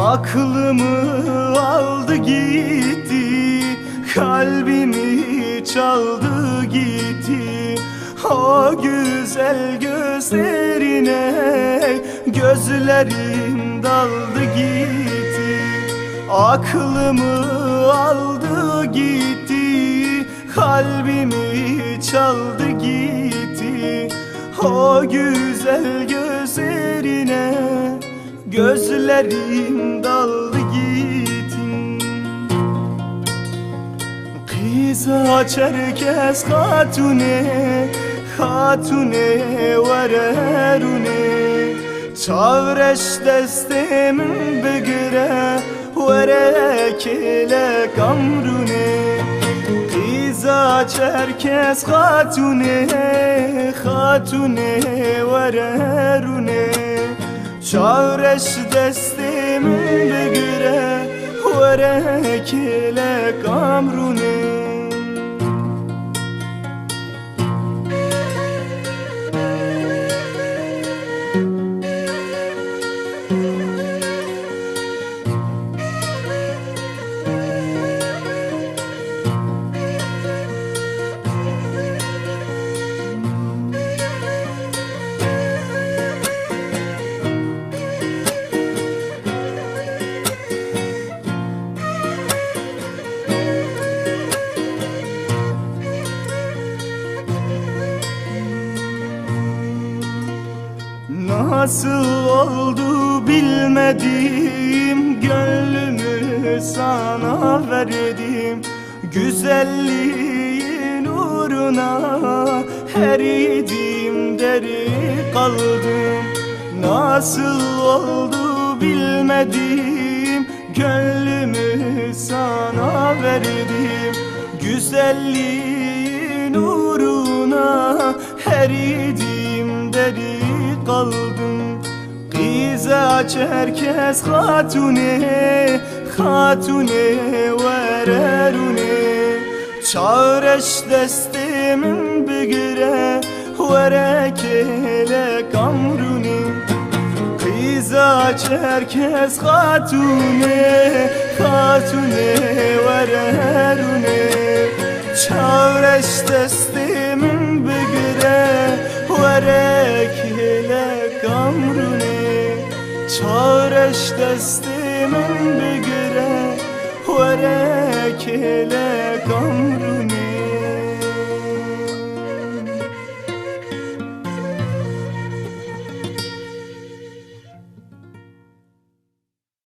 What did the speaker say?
Aklımı aldı gitti, kalbimi çaldı gitti. O güzel gözlerine gözlerim daldı gitti. Aklımı aldı gitti, kalbimi çaldı gitti. O güzel gözlerine gözlerim daldı gitti. Kıza Çerkes hatune, hatune vererune. Çağreş destemin bigire verekele kamrune. Kıza Çerkes hatune, hatune vererune. Çağreş destemin bigire verekele kamrune. Nasıl oldu bilmedim, gönlümü sana verdim. Güzelliğin uğruna eridim, deri kaldım. Nasıl oldu bilmedim, gönlümü sana verdim. Güzelliğin uğruna eridim, deri kaldım. Kıza Çerkes hatune, hatune vererune. Çağreş destemin bigire verekele kamrune. Kıza Çerkes hatune, hatune vererune. Çağreş destemin bigire verekele kamrune. Çağreş destemin bigire verekele kamrune.